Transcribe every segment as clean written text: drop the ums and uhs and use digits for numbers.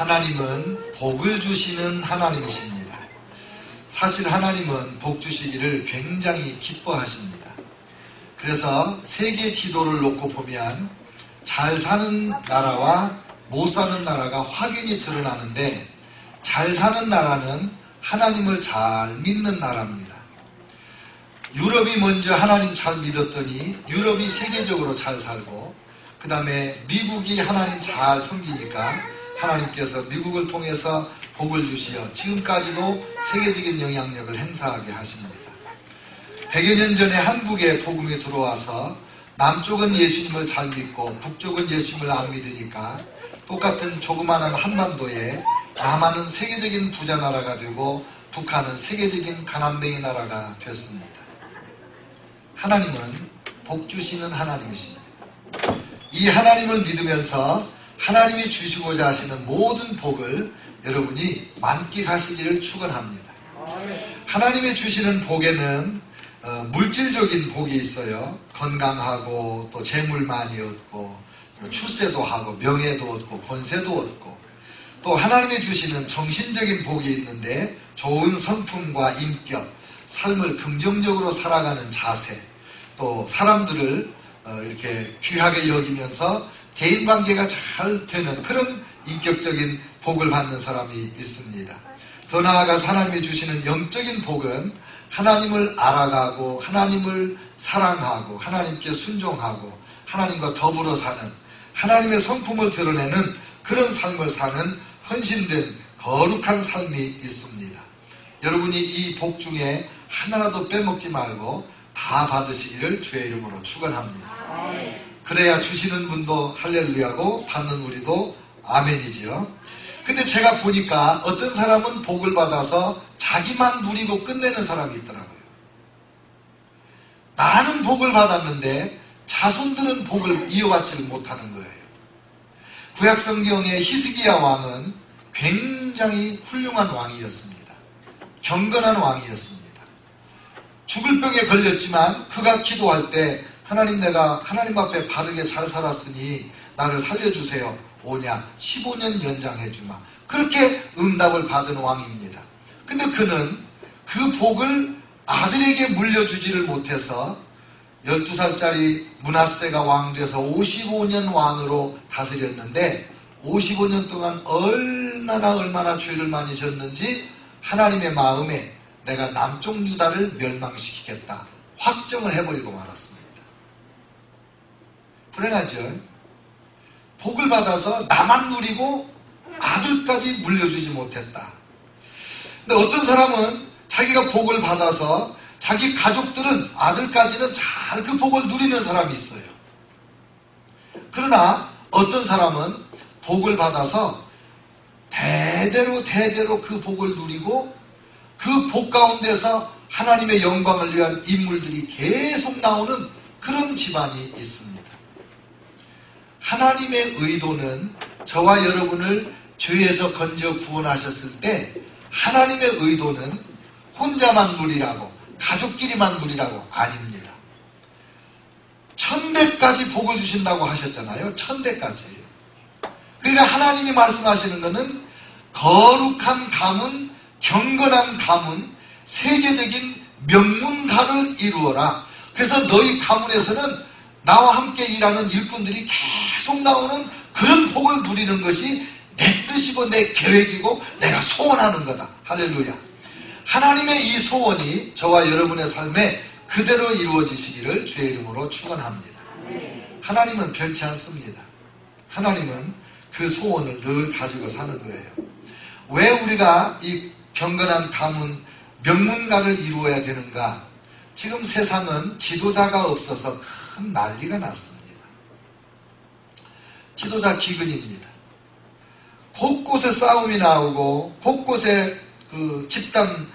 하나님은 복을 주시는 하나님이십니다. 사실 하나님은 복 주시기를 굉장히 기뻐하십니다. 그래서 세계 지도를 놓고 보면 잘 사는 나라와 못 사는 나라가 확연히 드러나는데, 잘 사는 나라는 하나님을 잘 믿는 나라입니다. 유럽이 먼저 하나님 잘 믿었더니 유럽이 세계적으로 잘 살고, 그 다음에 미국이 하나님 잘 섬기니까 하나님께서 미국을 통해서 복을 주시어 지금까지도 세계적인 영향력을 행사하게 하십니다. 100여 년 전에 한국에 복음이 들어와서 남쪽은 예수님을 잘 믿고 북쪽은 예수님을 안 믿으니까 똑같은 조그마한 한반도에 남한은 세계적인 부자 나라가 되고 북한은 세계적인 가난뱅이 나라가 됐습니다. 하나님은 복 주시는 하나님이십니다. 이 하나님을 믿으면서 하나님이 주시고자 하시는 모든 복을 여러분이 만끽하시기를 축원합니다. 하나님이 주시는 복에는 물질적인 복이 있어요. 건강하고 또 재물 많이 얻고 출세도 하고 명예도 얻고 권세도 얻고, 또 하나님이 주시는 정신적인 복이 있는데 좋은 성품과 인격, 삶을 긍정적으로 살아가는 자세, 또 사람들을 이렇게 귀하게 여기면서 대인관계가 잘 되는 그런 인격적인 복을 받는 사람이 있습니다. 더 나아가서 하나님이 주시는 영적인 복은 하나님을 알아가고 하나님을 사랑하고 하나님께 순종하고 하나님과 더불어 사는, 하나님의 성품을 드러내는 그런 삶을 사는 헌신된 거룩한 삶이 있습니다. 여러분이 이 복 중에 하나라도 빼먹지 말고 다 받으시기를 주의 이름으로 축원합니다. 그래야 주시는 분도 할렐루야고 받는 우리도 아멘이지요. 근데 제가 보니까 어떤 사람은 복을 받아서 자기만 누리고 끝내는 사람이 있더라고요. 나는 복을 받았는데 자손들은 복을 이어받지를 못하는 거예요. 구약성경의 히스기야 왕은 굉장히 훌륭한 왕이었습니다. 경건한 왕이었습니다. 죽을 병에 걸렸지만 그가 기도할 때 하나님, 내가 하나님 앞에 바르게 잘 살았으니 나를 살려주세요. 오냐? 15년 연장해 주마. 그렇게 응답을 받은 왕입니다. 근데 그는 그 복을 아들에게 물려주지를 못해서 12살짜리 므낫세가 왕 돼서 55년 왕으로 다스렸는데 55년 동안 얼마나 죄를 많이 졌는지 하나님의 마음에 내가 남쪽 유다를 멸망시키겠다 확정을 해버리고 말았습니다. 불행하죠? 복을 받아서 나만 누리고 아들까지 물려주지 못했다. 근데 어떤 사람은 자기가 복을 받아서 자기 가족들은 아들까지는 잘 그 복을 누리는 사람이 있어요. 그러나 어떤 사람은 복을 받아서 대대로 그 복을 누리고 그 복 가운데서 하나님의 영광을 위한 인물들이 계속 나오는 그런 집안이 있습니다. 하나님의 의도는 저와 여러분을 죄에서 건져 구원하셨을 때 하나님의 의도는 혼자만 누리라고, 가족끼리만 누리라고 아닙니다. 천대까지 복을 주신다고 하셨잖아요. 천대까지. 그러니까 하나님이 말씀하시는 것은 거룩한 가문, 경건한 가문, 세계적인 명문가를 이루어라. 그래서 너희 가문에서는 나와 함께 일하는 일꾼들이 계속 나오는 그런 복을 누리는 것이 내 뜻이고 내 계획이고 내가 소원하는 거다. 할렐루야. 하나님의 이 소원이 저와 여러분의 삶에 그대로 이루어지시기를 주의 이름으로 축원합니다. 하나님은 변치 않습니다. 하나님은 그 소원을 늘 가지고 사는 거예요. 왜 우리가 이 경건한 가문, 명문가를 이루어야 되는가? 지금 세상은 지도자가 없어서 큰 난리가 났습니다. 지도자 기근입니다. 곳곳에 싸움이 나오고 곳곳에 그 집단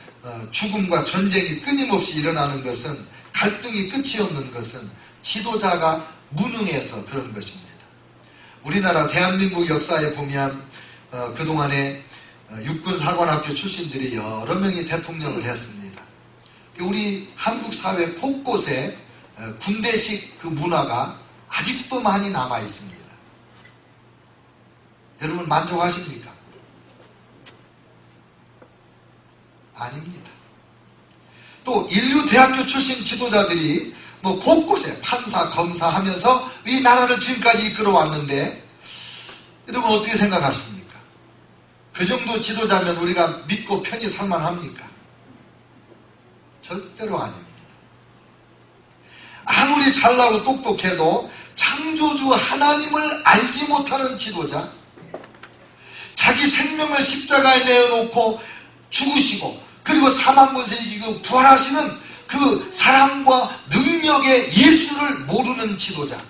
죽음과 전쟁이 끊임없이 일어나는 것은, 갈등이 끝이 없는 것은 지도자가 무능해서 그런 것입니다. 우리나라 대한민국 역사에 보면 그동안에 육군사관학교 출신들이 여러 명이 대통령을 했습니다. 우리 한국 사회 곳곳에 군대식 그 문화가 아직도 많이 남아 있습니다. 여러분 만족하십니까? 아닙니다. 또 인류 대학교 출신 지도자들이 곳곳에 판사, 검사 하면서 이 나라를 지금까지 이끌어왔는데 여러분 어떻게 생각하십니까? 그 정도 지도자면 우리가 믿고 편히 살만합니까? 절대로 아닙니다. 아무리 잘나고 똑똑해도 창조주 하나님을 알지 못하는 지도자, 자기 생명을 십자가에 내어놓고 죽으시고 그리고 사망권세 이기고 부활하시는 그 사랑과 능력의 예수를 모르는 지도자,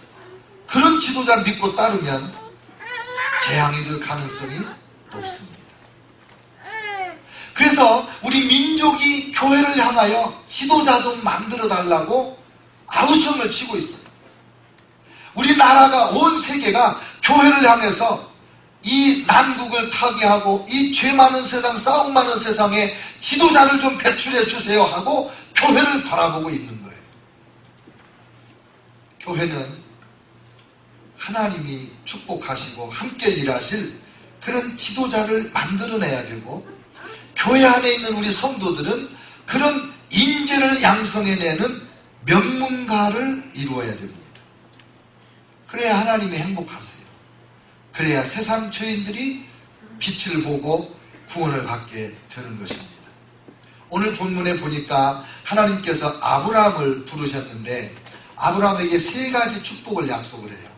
그런 지도자 믿고 따르면 재앙이 될 가능성이 높습니다. 그래서 우리 민족이 교회를 향하여 지도자도 만들어 달라고 아우성을 치고 있어요. 우리나라가, 온 세계가 교회를 향해서 이 난국을 타개하고 이 죄 많은 세상, 싸움 많은 세상에 지도자를 좀 배출해 주세요 하고 교회를 바라보고 있는 거예요. 교회는 하나님이 축복하시고 함께 일하실 그런 지도자를 만들어내야 되고, 교회 안에 있는 우리 성도들은 그런 인재를 양성해내는 명문가를 이루어야 됩니다. 그래야 하나님이 행복하세요. 그래야 세상 죄인들이 빛을 보고 구원을 받게 되는 것입니다. 오늘 본문에 보니까 하나님께서 아브라함을 부르셨는데 아브라함에게 3가지 축복을 약속을 해요.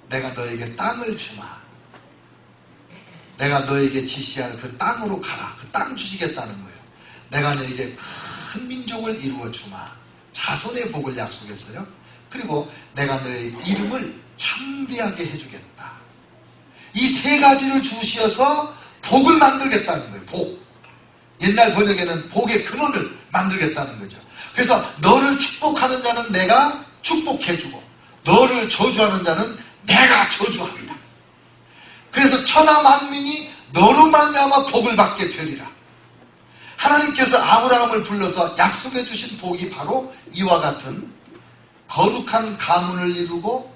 내가 너에게 땅을 주마. 내가 너에게 지시한 그 땅으로 가라. 그 땅 주시겠다는 거예요. 내가 너에게 큰 민족을 이루어 주마. 자손의 복을 약속했어요. 그리고 내가 너의 이름을 창대하게 해주겠다. 이 3가지를 주시어서 복을 만들겠다는 거예요. 복. 옛날 번역에는 복의 근원을 만들겠다는 거죠. 그래서 너를 축복하는 자는 내가 축복해주고 너를 저주하는 자는 내가 저주합니다. 그래서 천하 만민이 너로 말미암아 복을 받게 되리라. 하나님께서 아브라함을 불러서 약속해 주신 복이 바로 이와 같은 거룩한 가문을 이루고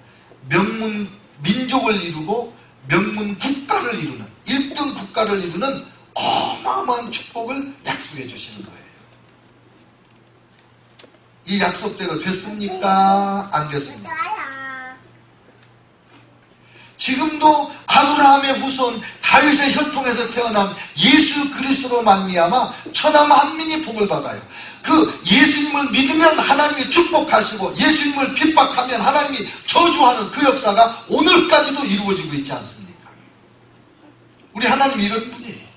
명문 민족을 이루고 명문 국가를 이루는 1등 국가를 이루는 어마어마한 축복을 약속해 주시는 거예요. 이 약속대로 됐습니까? 안 됐습니까? 지금도 아브라함의 후손 다윗의 혈통에서 태어난 예수 그리스도로 말미암아 천하 만민이 복을 받아요. 그 예수님을 믿으면 하나님이 축복하시고 예수님을 핍박하면 하나님이 저주하는 그 역사가 오늘까지도 이루어지고 있지 않습니까? 우리 하나님이 이런 분이에요.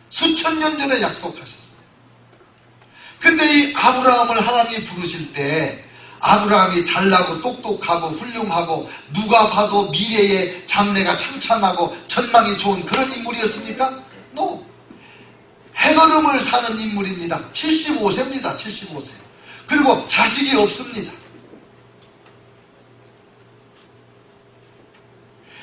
수천 년 전에 약속하셨어요. 근데 이 아브라함을 하나님이 부르실 때 아브라함이 잘나고 똑똑하고 훌륭하고 누가 봐도 미래의 장래가 창창하고 전망이 좋은 그런 인물이었습니까? No. 해걸음을 사는 인물입니다. 75세입니다. 75세. 그리고 자식이 없습니다.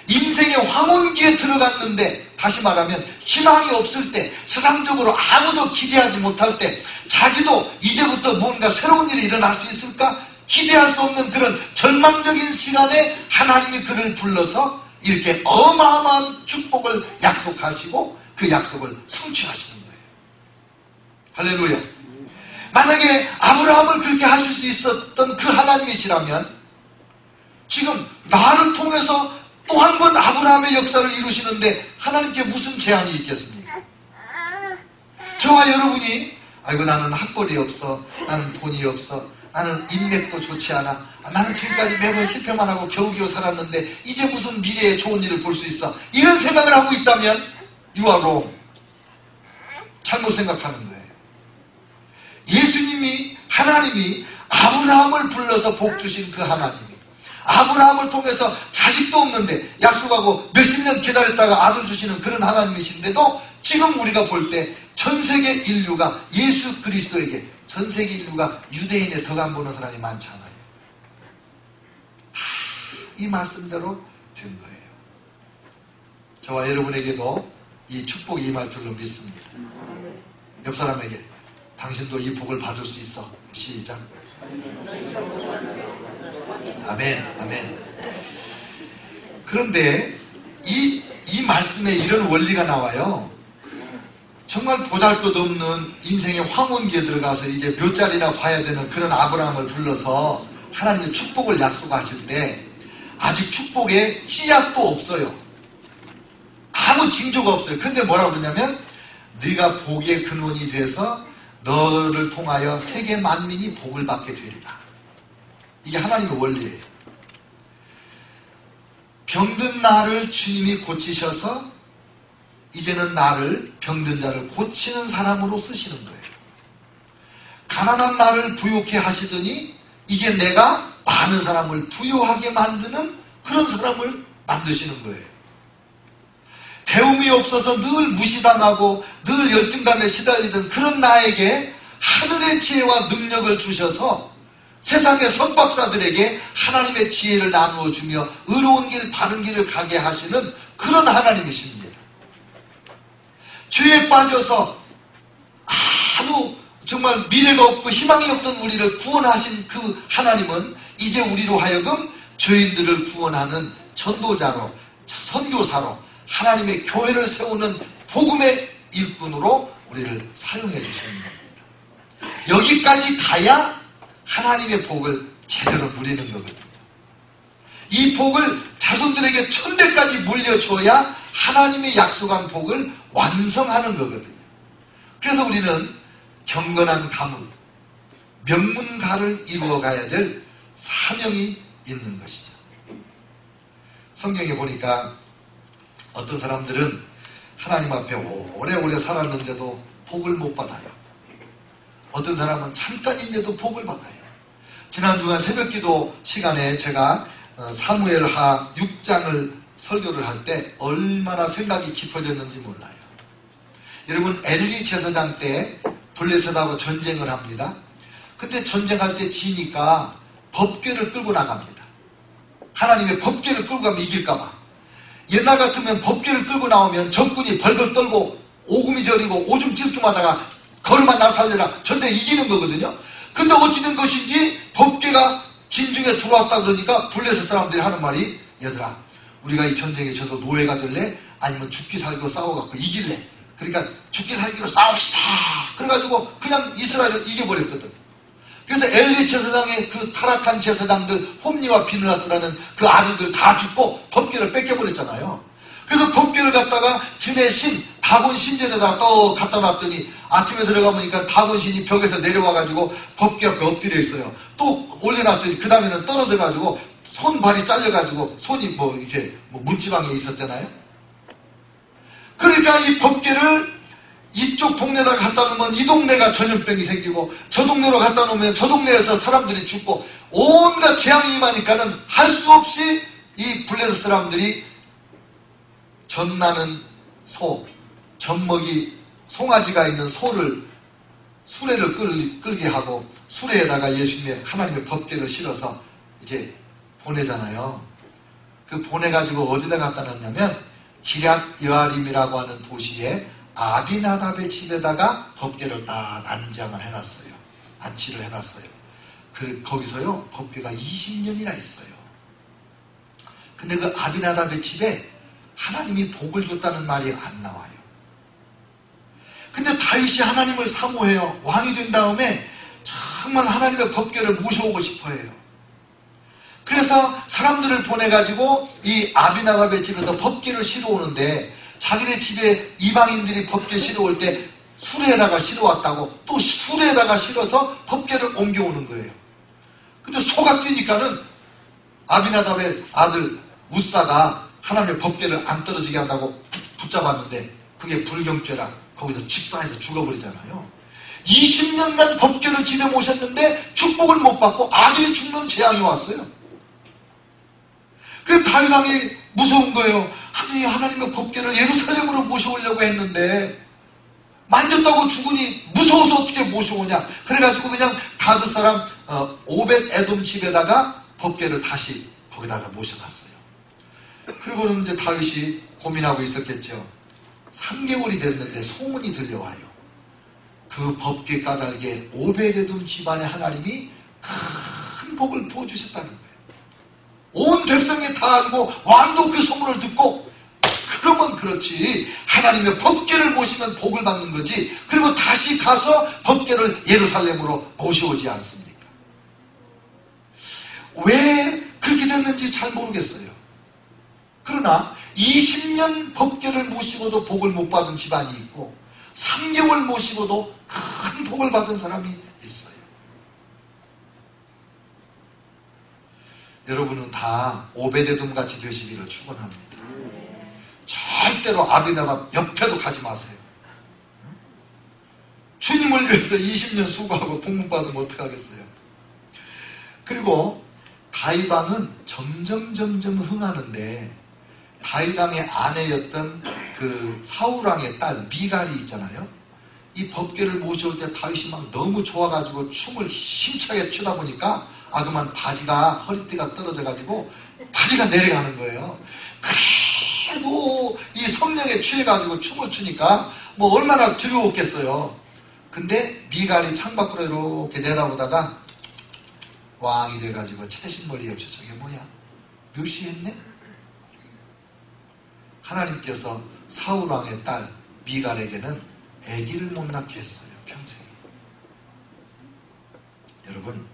인생의 황혼기에 들어갔는데, 다시 말하면 희망이 없을 때, 세상적으로 아무도 기대하지 못할 때 자기도 이제부터 뭔가 새로운 일이 일어날 수 있을까? 기대할 수 없는 그런 절망적인 시간에 하나님이 그를 불러서 이렇게 어마어마한 축복을 약속하시고 그 약속을 성취하시는 거예요. 할렐루야. 만약에 아브라함을 그렇게 하실 수 있었던 그 하나님이시라면 지금 나를 통해서 또 한 번 아브라함의 역사를 이루시는데 하나님께 무슨 제한이 있겠습니까? 저와 여러분이 아이고 나는 학벌이 없어, 나는 돈이 없어, 나는 인맥도 좋지 않아, 나는 지금까지 매번 실패만 하고 겨우겨우 살았는데 이제 무슨 미래에 좋은 일을 볼 수 있어, 이런 생각을 하고 있다면 you are wrong. 잘못 생각하는 거예요. 예수님이, 하나님이 아브라함을 불러서 복 주신 그 하나님이 아브라함을 통해서 자식도 없는데 약속하고 몇십 년 기다렸다가 아들 주시는 그런 하나님이신데도 지금 우리가 볼 때 전 세계 인류가 예수 그리스도에게, 전 세계 인류가 유대인에 덕 안 보는 사람이 많잖아요. 이 말씀대로 된 거예요. 저와 여러분에게도 이 축복이 임할 줄로 믿습니다. 옆 사람에게 당신도 이 복을 받을 수 있어. 시작. 아멘, 아멘. 그런데 이 말씀에 이런 원리가 나와요. 정말 보잘것없는 인생의 황혼기에 들어가서 이제 몇 자리나 봐야 되는 그런 아브라함을 불러서 하나님의 축복을 약속하실 때 아직 축복에 씨앗도 없어요. 아무 징조가 없어요. 근데 뭐라고 그러냐면 네가 복의 근원이 돼서 너를 통하여 세계 만민이 복을 받게 되리라. 이게 하나님의 원리예요. 병든 나를 주님이 고치셔서 이제는 나를 병든 자를 고치는 사람으로 쓰시는 거예요. 가난한 나를 부유케 하시더니 이제 내가 많은 사람을 부유하게 만드는 그런 사람을 만드시는 거예요. 배움이 없어서 늘 무시당하고 늘 열등감에 시달리던 그런 나에게 하늘의 지혜와 능력을 주셔서 세상의 석박사들에게 하나님의 지혜를 나누어 주며 의로운 길 바른 길을 가게 하시는 그런 하나님이십니다. 죄에 빠져서 아무 정말 미래가 없고 희망이 없던 우리를 구원하신 그 하나님은 이제 우리로 하여금 죄인들을 구원하는 전도자로, 선교사로 하나님의 교회를 세우는 복음의 일꾼으로 우리를 사용해 주시는 겁니다. 여기까지 가야 하나님의 복을 제대로 누리는 거거든요. 이 복을 자손들에게 천대까지 물려줘야 하나님의 약속한 복을 완성하는 거거든요. 그래서 우리는 경건한 가문, 명문가를 이루어가야 될 사명이 있는 것이죠. 성경에 보니까 어떤 사람들은 하나님 앞에 오래오래 살았는데도 복을 못 받아요. 어떤 사람은 잠깐인데도 복을 받아요. 지난주간 새벽기도 시간에 제가 사무엘하 6장을 설교를 할 때 얼마나 생각이 깊어졌는지 몰라요. 여러분, 엘리 제사장 때 블레셋하고 전쟁을 합니다. 그때 전쟁할 때 지니까 법궤를 끌고 나갑니다. 하나님의 법궤를 끌고 가면 이길까봐. 옛날 같으면 법궤를 끌고 나오면 적군이 벌벌 떨고 오금이 저리고 오줌 찔끔하다가 걸음만 나살려라 전쟁 이기는 거거든요. 근데 어찌된 것인지 법궤가 진중에 들어왔다 그러니까 블레셋 사람들이 하는 말이, 얘들아, 우리가 이 전쟁에 져서 노예가 될래? 아니면 죽기 살기로 싸워갖고 이길래? 그러니까 죽기 살기로 싸웁시다. 그래가지고 그냥 이스라엘을 이겨버렸거든. 그래서 엘리 제사장의 그 타락한 제사장들, 홈니와 비느하스라는 그 아들들 다 죽고 법궤를 뺏겨버렸잖아요. 그래서 법궤를 갖다가 진의 신, 다곤 신전에다가 또 갖다 놨더니 아침에 들어가 보니까 다곤 신이 벽에서 내려와가지고 법궤가 엎드려 있어요. 또 올려놨더니 그 다음에는 떨어져가지고 손발이 잘려가지고 손이 이렇게 문지방에 있었대나요? 그러니까 이 법궤를 이쪽 동네에다가 갖다 놓으면 이 동네가 전염병이 생기고 저 동네로 갖다 놓으면 저 동네에서 사람들이 죽고 온갖 재앙이 임하니까는 할 수 없이 이 블레셋 사람들이 젖나는 소, 젖먹이 송아지가 있는 소를 수레를 끌게 하고 수레에다가 예수님의 하나님의 법궤를 실어서 이제 보내잖아요. 그 보내가지고 어디다 갖다 놨냐면 기럇 여아림이라고 하는 도시에 아비나답의 집에다가 법궤를 딱 안장을 해놨어요. 안치를 해놨어요. 거기서요 법궤가 20년이나 있어요. 근데 그 아비나답의 집에 하나님이 복을 줬다는 말이 안 나와요. 근데 다윗이 하나님을 사모해요. 왕이 된 다음에 정말 하나님의 법궤를 모셔오고 싶어해요. 그래서 사람들을 보내가지고 이 아비나답의 집에서 법궤를 실어오는데 자기네 집에 이방인들이 법궤 실어올 때 수레에다가 실어왔다고 또 수레에다가 실어서 법궤를 옮겨오는 거예요. 근데 소가 뛰니까는 아비나답의 아들 우사가 하나님의 법궤를 안 떨어지게 한다고 붙잡았는데 그게 불경죄라 거기서 직사해서 죽어버리잖아요. 20년간 법궤를 집에 모셨는데 축복을 못 받고 아들이 죽는 재앙이 왔어요. 그래서 다윗 왕이 무서운 거예요. 아니, 하나님의 법궤를 예루살렘으로 모셔오려고 했는데 만졌다고 죽으니 무서워서 어떻게 모셔오냐. 그래가지고 그냥 가드 사람 오벳 에돔 집에다가 법궤를 다시 거기다가 모셔놨어요. 그리고는 이제 다윗이 고민하고 있었겠죠. 3개월이 됐는데 소문이 들려와요. 그 법궤 까닭에 오벳 에돔 집안의 하나님이 큰 복을 부어주셨다는 거예요. 온 백성이 다 알고 왕도 그 소문을 듣고, 그러면 그렇지 하나님의 법궤를 모시면 복을 받는 거지 그리고 다시 가서 법궤를 예루살렘으로 모셔오지 않습니까? 왜 그렇게 됐는지 잘 모르겠어요. 그러나 20년 법궤를 모시고도 복을 못 받은 집안이 있고 3개월 모시고도 큰 복을 받은 사람이 있어요. 여러분은 다 오베데돔 같이 되시기를 축원합니다. 절대로 아비나답 옆에도 가지 마세요. 주님을 위해서 20년 수고하고 복문 받으면 어떡하겠어요. 그리고 다윗 왕은 점점 흥하는데 다윗 왕의 아내였던 그 사울 왕의 딸 미갈이 있잖아요. 이 법궤를 모셔올 때 다윗이 막 너무 좋아가지고 춤을 힘차게 추다 보니까 그만 바지가 허리띠가 떨어져가지고 바지가 내려가는 거예요. 그래도 이 성령에 취해가지고 춤을 추니까 뭐 얼마나 즐거웠겠어요. 근데 미갈이 창밖으로 이렇게 내다보다가 왕이 돼가지고 채신머리 없이 저게 뭐야? 묘시했네? 하나님께서 사울왕의 딸 미갈에게는 아기를 못 낳게 했어요. 평생. 여러분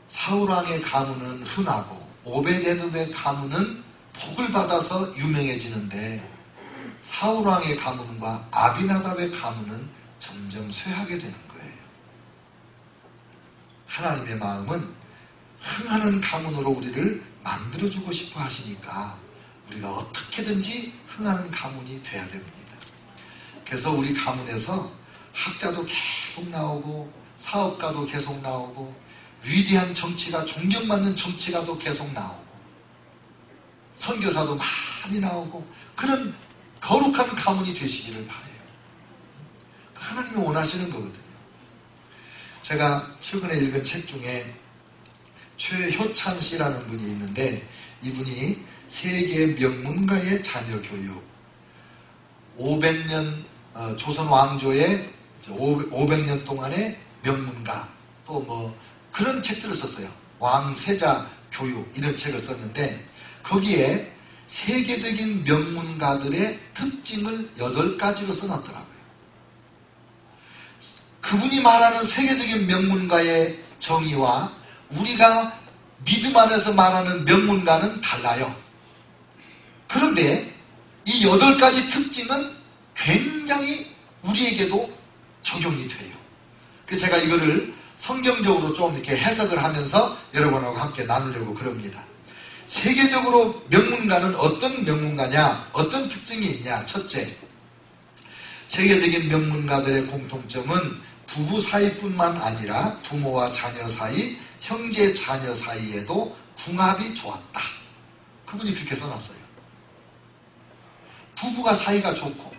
사울왕의 가문은 흔하고 오베데돔의 가문은 복을 받아서 유명해지는데 사울왕의 가문과 아비나답의 가문은 점점 쇠하게 되는 거예요. 하나님의 마음은 흥하는 가문으로 우리를 만들어주고 싶어 하시니까 우리가 어떻게든지 흥하는 가문이 돼야 됩니다. 그래서 우리 가문에서 학자도 계속 나오고 사업가도 계속 나오고 위대한 정치가 존경받는 정치가도 계속 나오고 선교사도 많이 나오고 그런 거룩한 가문이 되시기를 바라요. 하나님이 원하시는 거거든요. 제가 최근에 읽은 책 중에 최효찬 씨라는 분이 있는데 이분이 세계 명문가의 자녀 교육 500년 조선 왕조의 500년 동안의 명문가 또 뭐 그런 책들을 썼어요. 왕세자 교육 이런 책을 썼는데 거기에 세계적인 명문가들의 특징을 8가지로 써놨더라고요. 그분이 말하는 세계적인 명문가의 정의와 우리가 믿음 안에서 말하는 명문가는 달라요. 그런데 이 8가지 특징은 굉장히 우리에게도 적용이 돼요. 그래서 제가 이거를 성경적으로 좀 이렇게 해석을 하면서 여러분하고 함께 나누려고 그럽니다. 세계적으로 명문가는 어떤 명문가냐? 어떤 특징이 있냐? 첫째, 세계적인 명문가들의 공통점은 부부 사이뿐만 아니라 부모와 자녀 사이, 형제 자녀 사이에도 궁합이 좋았다. 그분이 그렇게 써놨어요. 부부가 사이가 좋고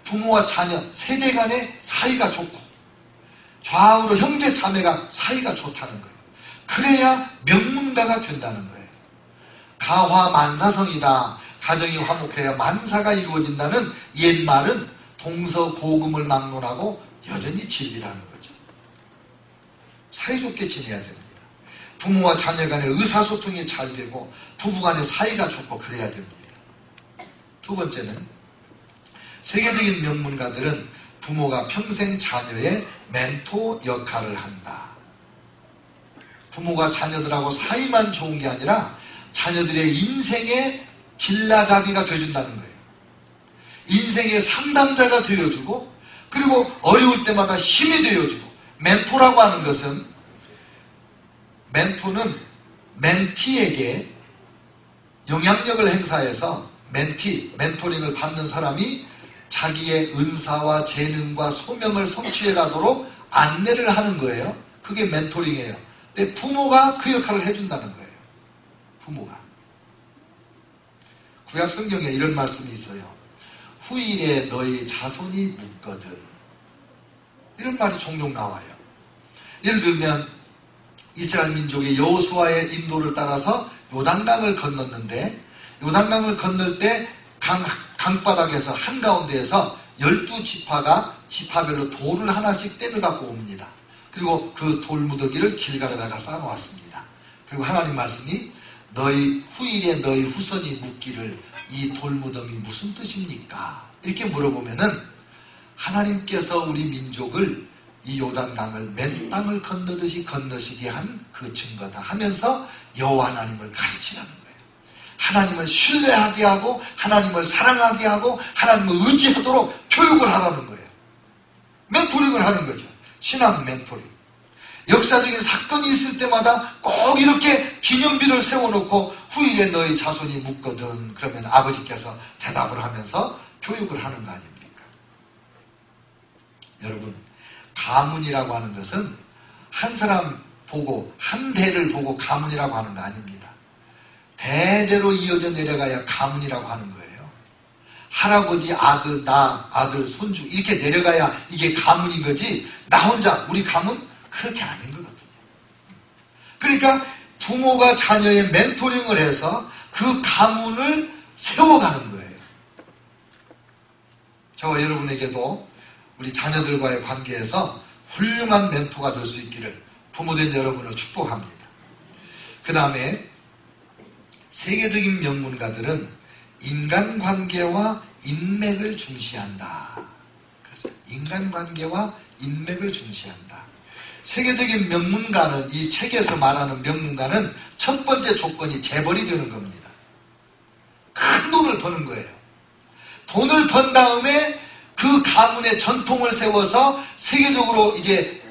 부모와 자녀, 세대 간의 사이가 좋고 좌우로 형제 자매가 사이가 좋다는 거예요. 그래야 명문가가 된다는 거예요. 가화만사성이다. 가정이 화목해야 만사가 이루어진다는 옛말은 동서고금을 막론하고 여전히 진리라는 거죠. 사이좋게 지내야 됩니다. 부모와 자녀 간의 의사소통이 잘 되고 부부 간의 사이가 좋고 그래야 됩니다. 두 번째는 세계적인 명문가들은 부모가 평생 자녀의 멘토 역할을 한다. 부모가 자녀들하고 사이만 좋은 게 아니라 자녀들의 인생의 길라잡이가 되어준다는 거예요. 인생의 상담자가 되어주고 그리고 어려울 때마다 힘이 되어주고 멘토라고 하는 것은 멘토는 멘티에게 영향력을 행사해서 멘토링을 받는 사람이 자기의 은사와 재능과 소명을 성취해 가도록 안내를 하는 거예요. 그게 멘토링이에요. 근데 부모가 그 역할을 해준다는 거예요. 부모가. 구약 성경에 이런 말씀이 있어요. 후일에 너희 자손이 묻거든. 이런 말이 종종 나와요. 예를 들면 이스라엘 민족이 여호수아의 인도를 따라서 요단강을 건넜는데 요단강을 건널 때 강바닥에서 한가운데에서 12지파가 지파별로 돌을 하나씩 떼을 갖고 옵니다. 그리고 그 돌무더기를 길가에다가 쌓아놓았습니다. 그리고 하나님 말씀이 너희 후일에 너희 후손이 묻기를 이 돌무덤이 무슨 뜻입니까? 이렇게 물어보면은 하나님께서 우리 민족을 이 요단강을 맨 땅을 건너듯이 건너시게 한 그 증거다 하면서 여호와 하나님을 가르치라는 거예요. 하나님을 신뢰하게 하고 하나님을 사랑하게 하고 하나님을 의지하도록 교육을 하라는 거예요. 멘토링을 하는 거죠. 신앙 멘토링. 역사적인 사건이 있을 때마다 꼭 이렇게 기념비를 세워놓고 후일에 너희 자손이 묻거든 그러면 아버지께서 대답을 하면서 교육을 하는 거 아닙니까? 여러분, 가문이라고 하는 것은 한 사람 보고 한 대를 보고 가문이라고 하는 거 아닙니다. 대대로 이어져 내려가야 가문이라고 하는 거예요. 할아버지, 아들, 나, 아들, 손주 이렇게 내려가야 이게 가문인 거지 나 혼자 우리 가문 그렇게 아닌 거거든요. 그러니까 부모가 자녀의 멘토링을 해서 그 가문을 세워가는 거예요. 저와 여러분에게도 우리 자녀들과의 관계에서 훌륭한 멘토가 될 수 있기를 부모된 여러분을 축복합니다. 그 다음에 세계적인 명문가들은 인간관계와 인맥을 중시한다. 그래서 인간관계와 인맥을 중시한다. 세계적인 명문가는 이 책에서 말하는 명문가는 첫 번째 조건이 재벌이 되는 겁니다. 큰 돈을 버는 거예요. 돈을 번 다음에 그 가문의 전통을 세워서 세계적으로 이제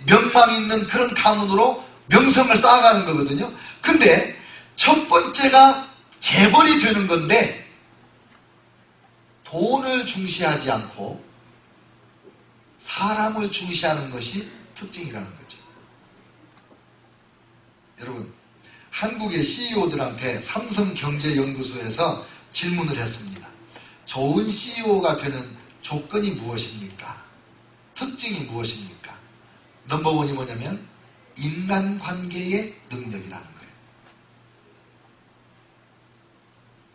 명망 있는 그런 가문으로 명성을 쌓아가는 거거든요. 근데 첫 번째가 재벌이 되는 건데 돈을 중시하지 않고 사람을 중시하는 것이 특징이라는 거죠. 여러분, 한국의 CEO들한테 삼성경제연구소에서 질문을 했습니다. 좋은 CEO가 되는 조건이 무엇입니까? 특징이 무엇입니까? 넘버원이 뭐냐면 인간관계의 능력이라는 거예요.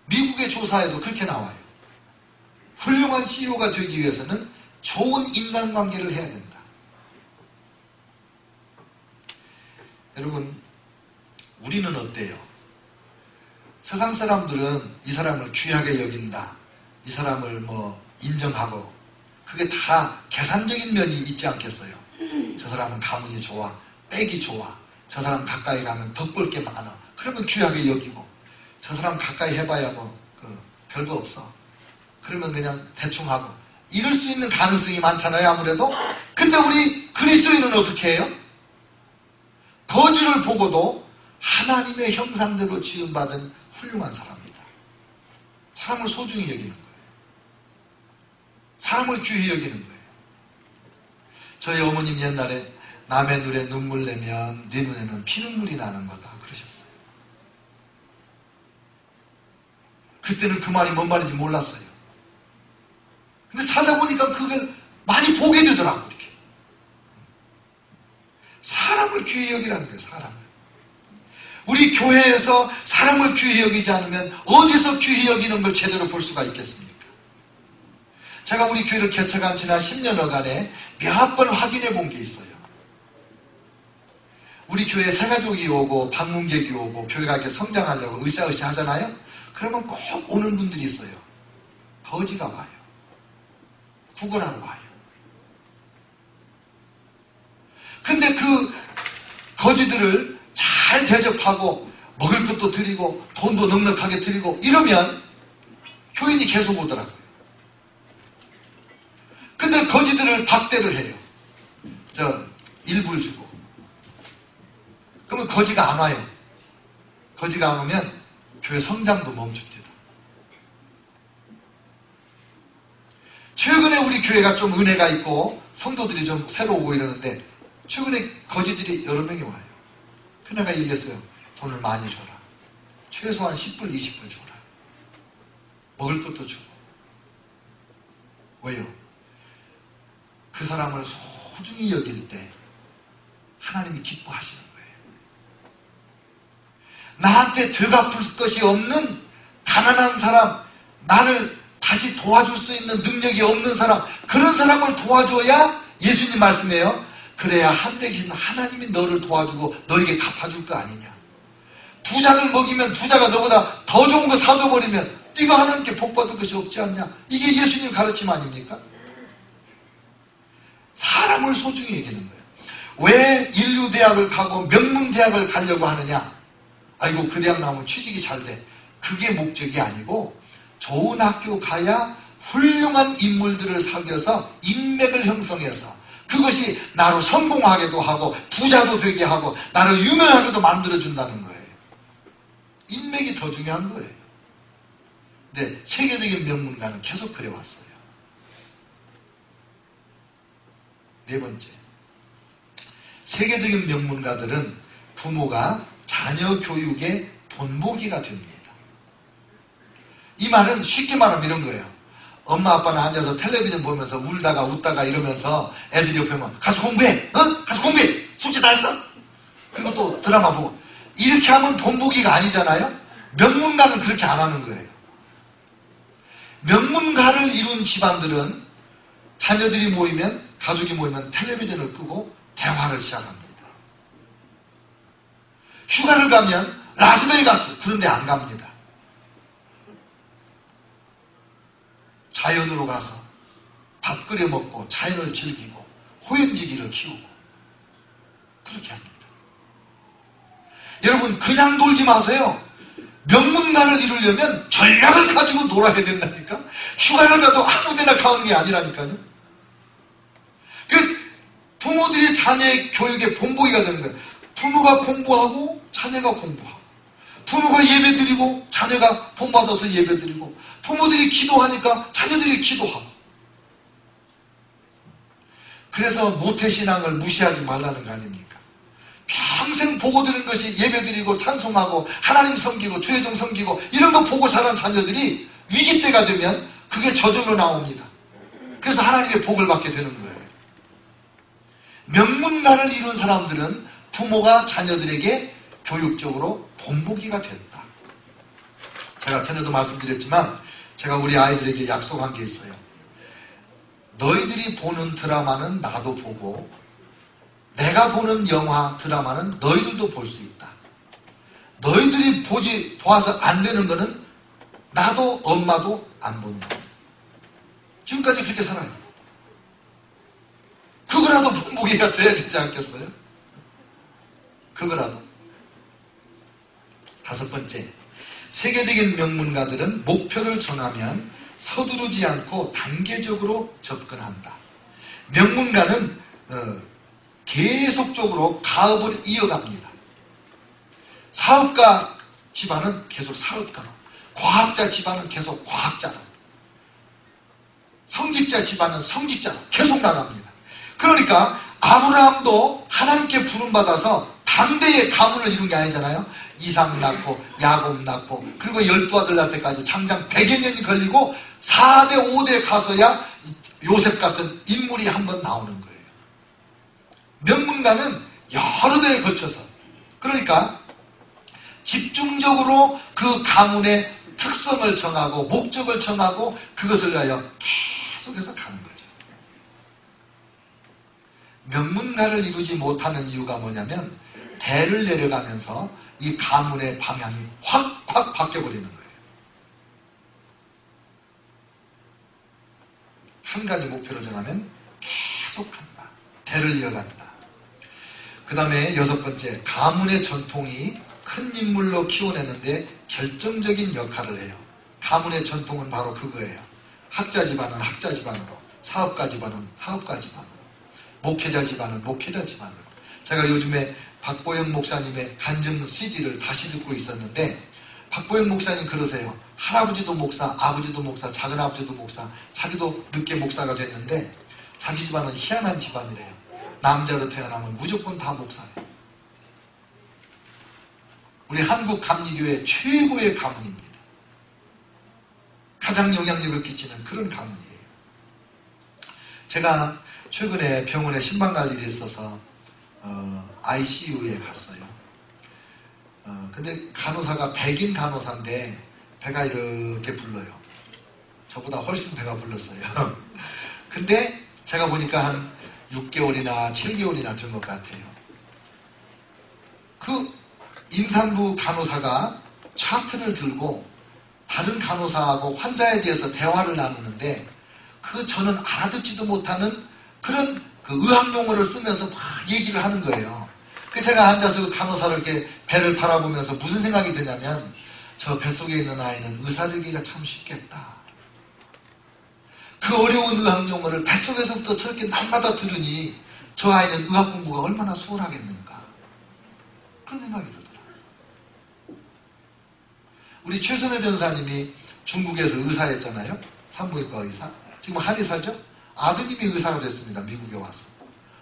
미국의 조사에도 그렇게 나와요. 훌륭한 CEO가 되기 위해서는 좋은 인간관계를 해야 된다. 여러분, 우리는 어때요? 세상 사람들은 이 사람을 귀하게 여긴다. 이 사람을 인정하고 그게 다 계산적인 면이 있지 않겠어요? 저 사람은 가문이 좋아, 빽이 좋아, 저 사람 가까이 가면 덕 볼 게 많아. 그러면 귀하게 여기고 저 사람 가까이 해봐야 별거 없어. 그러면 그냥 대충 하고 이럴 수 있는 가능성이 많잖아요, 아무래도. 근데 우리 그리스도인은 어떻게 해요? 거지를 보고도 하나님의 형상대로 지음받은 훌륭한 사람이다. 사람을 소중히 여기는 거예요. 사람을 귀히 여기는 거예요. 저희 어머님 옛날에 남의 눈에 눈물 내면 네 눈에는 피눈물이 나는 거다 그러셨어요. 그때는 그 말이 뭔 말인지 몰랐어요. 근데 살다 보니까 그걸 많이 보게 되더라고요. 이렇게. 사람을 귀히 여기라는 거예요. 사람을. 우리 교회에서 사람을 귀히 여기지 않으면 어디서 귀히 여기는 걸 제대로 볼 수가 있겠습니까? 제가 우리 교회를 개척한 지난 10년여간에 몇 번 확인해 본 게 있어요. 우리 교회에 새가족이 오고 방문객이 오고 교회가 이렇게 성장하려고 으쌰으쌰 하잖아요. 그러면 꼭 오는 분들이 있어요. 거지가 와요. 구걸하러 와요. 근데 그 거지들을 잘 대접하고 먹을 것도 드리고 돈도 넉넉하게 드리고 이러면 교인이 계속 오더라고요. 근데 거지들을 박대를 해요. 일불 주고. 그러면 거지가 안 와요. 거지가 안 오면 교회 성장도 멈춥니다. 최근에 우리 교회가 좀 은혜가 있고 성도들이 좀 새로 오고 이러는데 최근에 거지들이 여러 명이 와요. 그 내가 얘기했어요. 돈을 많이 줘라. 최소한 10불, 20불 줘라. 먹을 것도 주고. 왜요? 그 사람을 소중히 여길 때 하나님이 기뻐하시는 거예요. 나한테 되갚을 것이 없는 가난한 사람, 나를 다시 도와줄 수 있는 능력이 없는 사람, 그런 사람을 도와줘야 예수님 말씀해요. 그래야 하늘에 계신 하나님이 너를 도와주고 너에게 갚아줄 거 아니냐. 부자를 먹이면 부자가 너보다 더 좋은 거 사줘버리면 네가 하나님께 복받을 것이 없지 않냐? 이게 예수님 가르침 아닙니까? 사람을 소중히 여기는 거예요. 왜 인류대학을 가고 명문대학을 가려고 하느냐? 아이고 그 대학 나오면 취직이 잘 돼. 그게 목적이 아니고 좋은 학교 가야 훌륭한 인물들을 사귀어서 인맥을 형성해서 그것이 나로 성공하게도 하고 부자도 되게 하고 나를 유명하게도 만들어준다는 거예요. 인맥이 더 중요한 거예요. 근데 세계적인 명문가는 계속 그래왔어요. 네 번째, 세계적인 명문가들은 부모가 자녀 교육의 본보기가 됩니다. 이 말은 쉽게 말하면 이런 거예요. 엄마 아빠는 앉아서 텔레비전 보면서 울다가 웃다가 이러면서 애들이 옆에 오면 가서 공부해! 가서 공부해! 숙제 다 했어? 그리고 또 드라마 보고 이렇게 하면 본보기가 아니잖아요. 명문가는 그렇게 안 하는 거예요. 명문가를 이룬 집안들은 자녀들이 모이면 가족이 모이면 텔레비전을 끄고 대화를 시작합니다. 휴가를 가면 라스베이거스 그런 데 안 갑니다. 자연으로 가서 밥 끓여 먹고 자연을 즐기고 호연지기를 키우고 그렇게 합니다. 여러분 그냥 놀지 마세요. 명문가를 이루려면 전략을 가지고 놀아야 된다니까. 휴가를 가도 아무데나 가는 게 아니라니까요. 그 부모들이 자녀의 교육의 본보기가 되는 거예요. 부모가 공부하고 자녀가 공부하고 부모가 예배드리고 자녀가 본받아서 예배드리고 부모들이 기도하니까 자녀들이 기도하고. 그래서 모태신앙을 무시하지 말라는 거 아닙니까? 평생 보고 들은 것이 예배드리고 찬송하고 하나님 섬기고 주의종 섬기고 이런 거 보고 자란 자녀들이 위기 때가 되면 그게 저절로 나옵니다. 그래서 하나님의 복을 받게 되는 거예요. 명문가를 이룬 사람들은 부모가 자녀들에게 교육적으로 본보기가 됐다. 제가 전에도 말씀드렸지만 제가 우리 아이들에게 약속한 게 있어요. 너희들이 보는 드라마는 나도 보고 내가 보는 영화, 드라마는 너희들도 볼 수 있다. 너희들이 보아서 안 되는 거는 나도 엄마도 안 본다. 지금까지 그렇게 살아요. 그거라도 본보기가 돼야 되지 않겠어요? 그거라도. 다섯 번째, 세계적인 명문가들은 목표를 정하면 서두르지 않고 단계적으로 접근한다. 명문가는 계속적으로 가업을 이어갑니다. 사업가 집안은 계속 사업가로, 과학자 집안은 계속 과학자로, 성직자 집안은 성직자로 계속 나갑니다. 그러니까 아브라함도 하나님께 부름받아서 당대의 가문을 이룬 게 아니잖아요. 이삭 낳고 야곱 낳고 그리고 12아들 낳을 때까지 장장 100여 년이 걸리고 4대 5대 가서야 요셉 같은 인물이 한번 나오는 거예요. 명문가는 여러 대에 걸쳐서, 그러니까 집중적으로 그 가문의 특성을 정하고 목적을 정하고 그것을 위하여 계속해서 가는 거죠. 명문가를 이루지 못하는 이유가 뭐냐면 대를 내려가면서 이 가문의 방향이 확 바뀌어버리는 거예요. 한 가지 목표를 정하면 계속 간다. 대를 이어간다. 그 다음에 여섯 번째, 가문의 전통이 큰 인물로 키워내는데 결정적인 역할을 해요. 가문의 전통은 바로 그거예요. 학자 집안은 학자 집안으로, 사업가 집안은 사업가 집안으로, 목회자 집안은 목회자 집안으로. 제가 요즘에 박보영 목사님의 간증 CD를 다시 듣고 있었는데 박보영 목사님 그러세요. 할아버지도 목사, 아버지도 목사, 작은아버지도 목사, 자기도 늦게 목사가 됐는데 자기 집안은 희한한 집안이래요. 남자로 태어나면 무조건 다 목사래요. 우리 한국 감리교회 최고의 가문입니다. 가장 영향력을 끼치는 그런 가문이에요. 제가 최근에 병원에 신방 갈 일이 있어서 ICU에 갔어요. 근데 간호사가 백인 간호사인데 배가 이렇게 불러요. 저보다 훨씬 배가 불렀어요. 근데 제가 보니까 한 6개월이나 7개월이나 된 것 같아요. 그 임산부 간호사가 차트를 들고 다 다른 간호사하고 환자에 대해서 대화를 나누는데 저는 알아듣지도 못하는 그런 의학 용어를 쓰면서 막 얘기를 하는 거예요. 제가 앉아서 그 간호사를 이렇게 배를 바라보면서 무슨 생각이 드냐면 저 뱃속에 있는 아이는 의사 되기가 참 쉽겠다. 그 어려운 의학 용어를 뱃속에서부터 저렇게 날마다 들으니 저 아이는 의학 공부가 얼마나 수월하겠는가. 그런 생각이 들더라고요. 우리 최선혜 전사님이 중국에서 의사였잖아요. 산부인과 의사. 지금 한의사죠. 아드님이 의사가 됐습니다. 미국에 와서.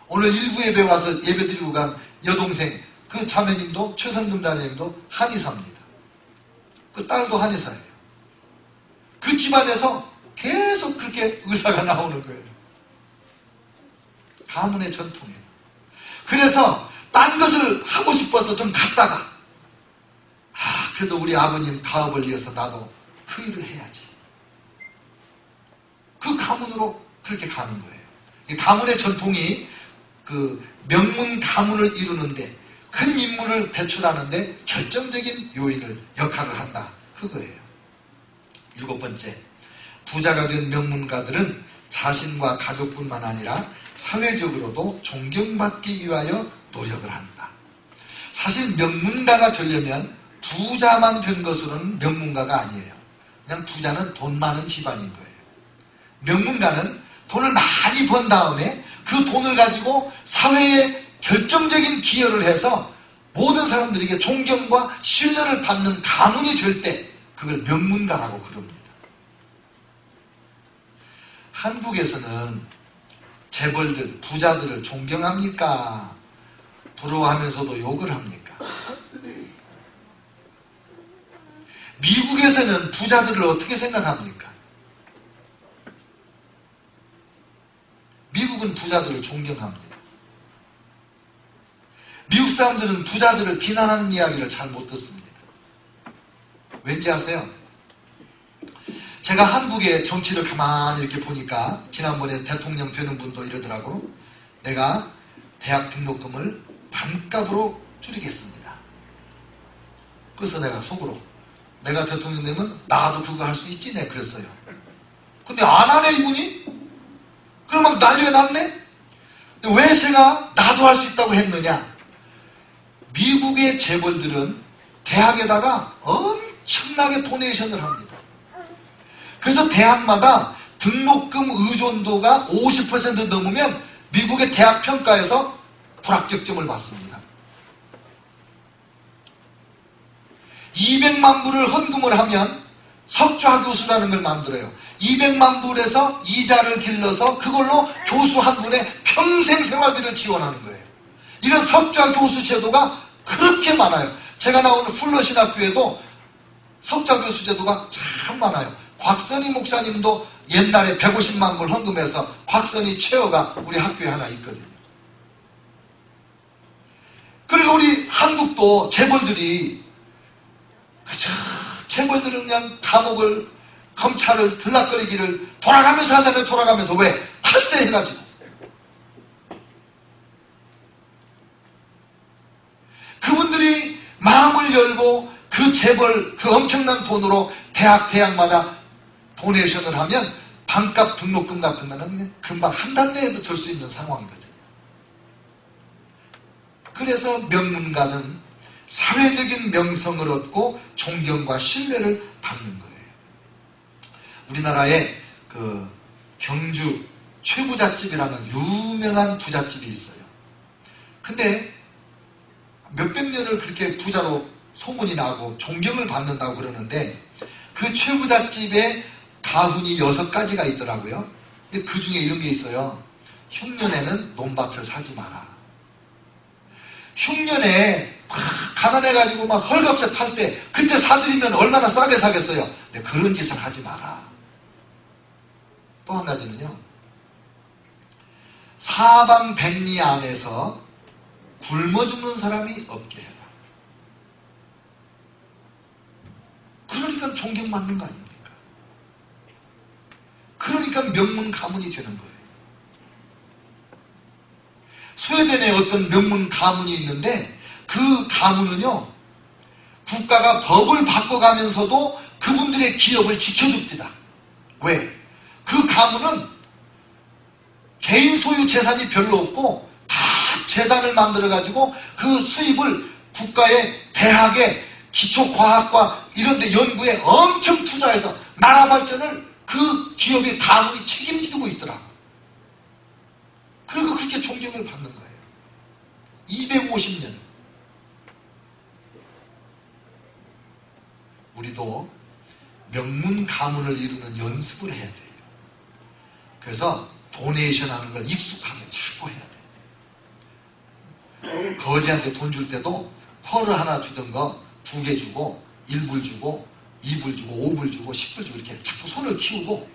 오늘 일부 예배 와서 예배 드리고 간 여동생 그 자매님도 최선금 자매님도 한의사입니다. 그 딸도 한의사예요. 그 집안에서 계속 그렇게 의사가 나오는 거예요. 가문의 전통이에요. 그래서 딴 것을 하고 싶어서 좀 갔다가 그래도 우리 아버님 가업을 이어서 나도 그 일을 해야지. 그 가문으로 그렇게 가는 거예요. 가문의 전통이 그 명문 가문을 이루는데 큰 인물을 배출하는데 결정적인 역할을 한다. 그거예요. 7번째, 부자가 된 명문가들은 자신과 가족뿐만 아니라 사회적으로도 존경받기 위하여 노력을 한다. 사실 명문가가 되려면 부자만 된 것으로는 명문가가 아니에요. 그냥 부자는 돈 많은 집안인 거예요. 명문가는 돈을 많이 번 다음에 그 돈을 가지고 사회에 결정적인 기여를 해서 모든 사람들에게 존경과 신뢰를 받는 가문이 될 때 그걸 명문가라고 그럽니다. 한국에서는 재벌들, 부자들을 존경합니까? 부러워하면서도 욕을 합니까? 미국에서는 부자들을 어떻게 생각합니까? 미국은 부자들을 존경합니다. 미국 사람들은 부자들을 비난하는 이야기를 잘 못 듣습니다. 왠지 아세요? 제가 한국의 정치를 가만히 이렇게 보니까 지난번에 대통령 되는 분도 이러더라고. 내가 대학 등록금을 반값으로 줄이겠습니다. 그래서 내가 속으로 내가 대통령 되면 나도 그거 할 수 있지 네 그랬어요. 근데 안 하네 이분이? 그럼 막 난리가 났네? 왜 제가 나도 할 수 있다고 했느냐? 미국의 재벌들은 대학에다가 엄청나게 도네이션을 합니다. 그래서 대학마다 등록금 의존도가 50% 넘으면 미국의 대학 평가에서 불합격점을 받습니다. 200만 불을 헌금을 하면 석좌 교수라는 걸 만들어요. 200만 불에서 이자를 길러서 그걸로 교수 한 분의 평생 생활비를 지원하는 거예요. 이런 석좌 교수 제도가 그렇게 많아요. 제가 나오는 풀러신학교에도 석좌 교수 제도가 참 많아요. 곽선희 목사님도 옛날에 150만 불 헌금해서 곽선희 체어가 우리 학교에 하나 있거든요. 그리고 우리 한국도 재벌들이 재벌들은 그냥 감옥을 검찰을 들락거리기를 돌아가면서 하잖아요. 돌아가면서 왜? 탈세해가지고. 그분들이 마음을 열고 그 재벌 그 엄청난 돈으로 대학마다 도네이션을 하면 반값 등록금 같은 거는 금방 한 달 내에도 될 수 있는 상황이거든요. 그래서 명문가는 사회적인 명성을 얻고 존경과 신뢰를 받는 거예요. 우리나라에 그 경주 최부잣집이라는 유명한 부잣집이 있어요. 근데 몇백 년을 그렇게 부자로 소문이 나고 존경을 받는다고 그러는데 그 최부잣집에 가훈이 6가지가 있더라고요. 근데 그 중에 이런 게 있어요. 흉년에는 논밭을 사지 마라. 흉년에 막 가난해가지고 막 헐값에 팔 때 그때 사들이면 얼마나 싸게 사겠어요. 근데 그런 짓을 하지 마라. 또 한 가지는요. 사방백리 안에서 굶어 죽는 사람이 없게 해라. 그러니까 존경받는 거 아닙니까? 그러니까 명문 가문이 되는 거예요. 스웨덴에 어떤 명문 가문이 있는데 그 가문은요 국가가 법을 바꿔가면서도 그분들의 기업을 지켜줍니다. 왜? 그 가문은 개인 소유 재산이 별로 없고 다 재단을 만들어가지고 그 수입을 국가의 대학에 기초과학과 이런 데 연구에 엄청 투자해서 나라 발전을 그 기업의 가문이 책임지고 있더라. 그리고 그렇게 존경을 받는 거예요. 250년. 우리도 명문 가문을 이루는 연습을 해야 돼요. 그래서 도네이션 하는 걸 익숙하게 자꾸 해야 돼요. 거지한테 돈 줄 때도 펄을 하나 주던 거 2개 주고 1불 주고 2불 주고 5불 주고 10불 주고 이렇게 자꾸 손을 키우고,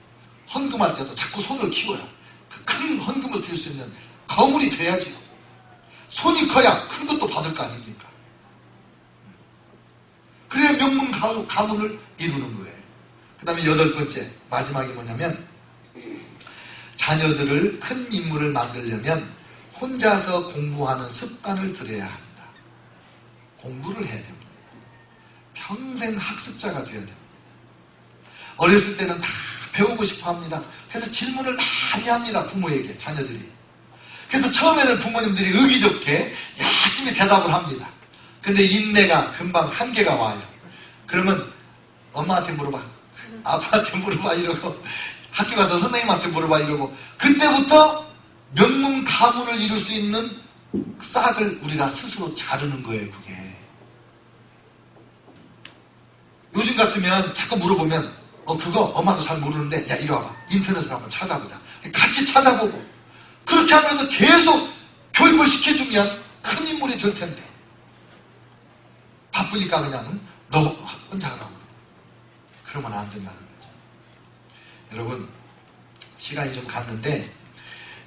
헌금할 때도 자꾸 손을 키워요. 그 큰 헌금을 드릴 수 있는 거물이 돼야죠. 손이 커야 큰 것도 받을 거 아닙니까? 그래야 명문 가문을 이루는 거예요. 그 다음에 8번째 마지막이 뭐냐면, 자녀들을 큰 인물을 만들려면 혼자서 공부하는 습관을 들여야 한다. 공부를 해야 됩니다. 평생 학습자가 되어야 됩니다. 어렸을 때는 다 배우고 싶어 합니다. 그래서 질문을 많이 합니다. 부모에게, 자녀들이. 그래서 처음에는 부모님들이 의기 좋게 열심히 대답을 합니다. 근데 인내가 금방 한계가 와요. 그러면 엄마한테 물어봐, 아빠한테 물어봐 이러고, 학교 가서 선생님한테 물어봐 이러고, 그때부터 명문 가문을 이룰 수 있는 싹을 우리가 스스로 자르는 거예요. 그게 요즘 같으면 자꾸 물어보면 그거 엄마도 잘 모르는데 야 이리 와봐, 인터넷으로 한번 찾아보자. 같이 찾아보고 그렇게 하면서 계속 교육을 시켜주면 큰 인물이 될 텐데, 바쁘니까 그냥 너 혼자 하라고. 그러면 안 된다는 거죠. 여러분, 시간이 좀 갔는데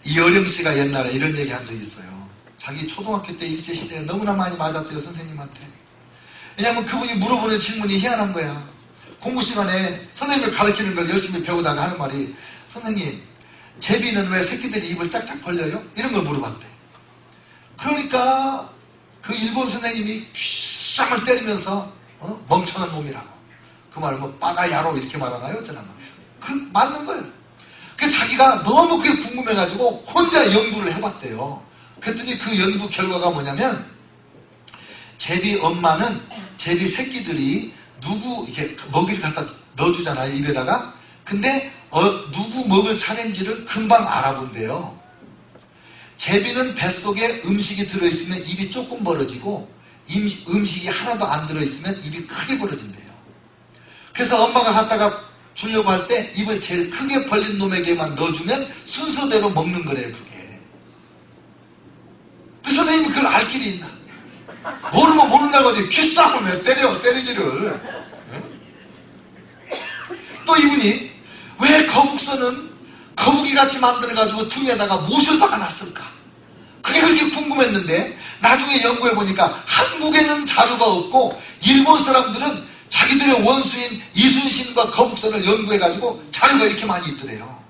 이어령 씨가 옛날에 이런 얘기 한 적이 있어요. 자기 초등학교 때 일제시대에 너무나 많이 맞았대요, 선생님한테. 왜냐하면 그분이 물어보는 질문이 희한한 거야. 공부 시간에 선생님을 가르치는 걸 열심히 배우다가 하는 말이, 선생님, 제비는 왜 새끼들이 입을 짝짝 벌려요? 이런 걸 물어봤대. 그러니까 그 일본 선생님이 귓상을 때리면서 멍청한 놈이라고. 그 말은 뭐 빠가야로 이렇게 말하나요? 어쩌나. 그 맞는 거예요. 그래서 자기가 너무 그게 궁금해가지고 혼자 연구를 해봤대요. 그랬더니 그 연구 결과가 뭐냐면, 제비 엄마는 제비 새끼들이 누구 이렇게 먹이를 갖다 넣어주잖아요, 입에다가. 근데 누구 먹을 차례인지를 금방 알아본대요. 제비는 뱃속에 음식이 들어있으면 입이 조금 벌어지고, 음식이 하나도 안 들어있으면 입이 크게 벌어진대요. 그래서 엄마가 갖다가 주려고 할 때 입을 제일 크게 벌린 놈에게만 넣어주면 순서대로 먹는 거래요, 그게. 그 선생님이 그걸 알 길이 있나? 모르면 모른다고 하지, 귓싸움을 왜 때리기를. 또 이분이 왜 거북선은 거북이같이 만들어가지고 등에다가 못을 박아놨을까? 그게 그렇게 궁금했는데, 나중에 연구해보니까 한국에는 자료가 없고 일본 사람들은 자기들의 원수인 이순신과 거북선을 연구해가지고 자료가 이렇게 많이 있더래요.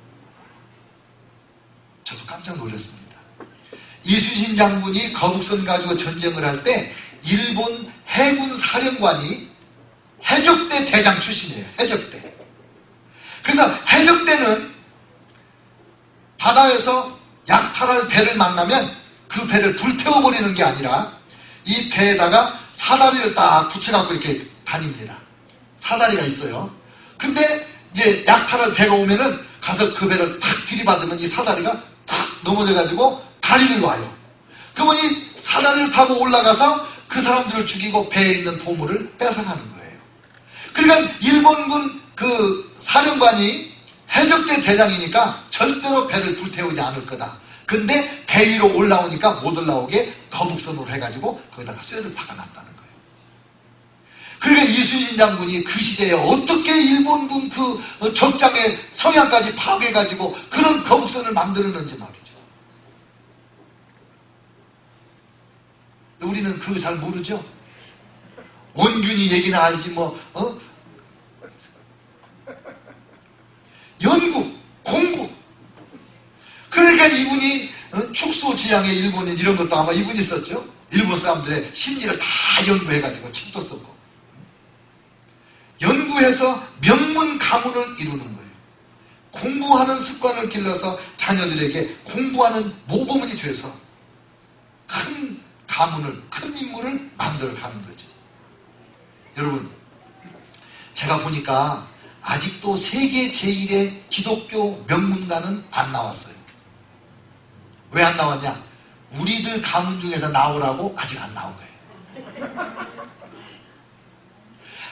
저도 깜짝 놀랐습니다. 이순신 장군이 거북선 가지고 전쟁을 할 때 일본 해군 사령관이 해적대 대장 출신이에요. 해적대. 그래서 해적대는 바다에서 약탈할 배를 만나면 그 배를 불태워버리는 게 아니라 이 배에다가 사다리를 딱 붙여갖고 이렇게 다닙니다. 사다리가 있어요. 근데 이제 약탈할 배가 오면은 가서 그 배를 탁 들이받으면 이 사다리가 탁 넘어져가지고 다리를 놔요. 그러면 이 사다리를 타고 올라가서 그 사람들을 죽이고 배에 있는 보물을 뺏어가는 거예요. 그러니까 일본군 그 사령관이 해적대 대장이니까 절대로 배를 불태우지 않을 거다. 근데 배 위로 올라오니까 못 올라오게 거북선으로 해가지고 거기다가 쇠를 박아놨다는 거예요. 그러니까 이순신 장군이 그 시대에 어떻게 일본군 그 적장의 성향까지 파괴해가지고 그런 거북선을 만들었는지 말이죠. 우리는 그거 잘 모르죠. 원균이 얘기는 알지 연구, 공부. 그러니까 이분이 축소지향의 일본인 이런 것도 아마 이분이 썼죠. 일본 사람들의 심리를 다 연구해가지고 책도 썼고. 연구해 공부해서 명문 가문을 이루는 거예요. 공부하는 습관을 길러서 자녀들에게 공부하는 모범이 돼서 큰 가문을, 큰 인물을 만들어가는 거죠. 여러분, 제가 보니까 아직도 세계 제1의 기독교 명문가는 안 나왔어요. 왜 안 나왔냐? 우리들 가문 중에서 나오라고 아직 안 나온 거예요.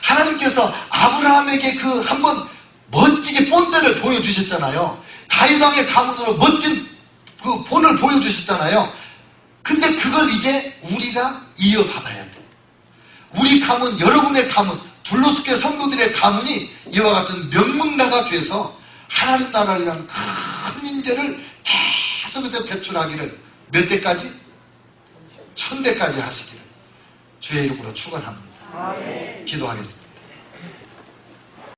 하나님께서 아브라함에게 그 한번 멋지게 본때를 보여주셨잖아요. 다윗왕의 가문으로 멋진 그 본을 보여주셨잖아요. 근데 그걸 이제 우리가 이어받아야 돼. 우리 가문, 여러분의 가문, 둘로스교회 성도들의 가문이 이와 같은 명문가가 돼서 하나님 나라를 위한 큰 인재를 계속해서 배출하기를 몇 대까지? 1000대까지 하시기를 주의 이름으로 축원합니다. 기도하겠습니다.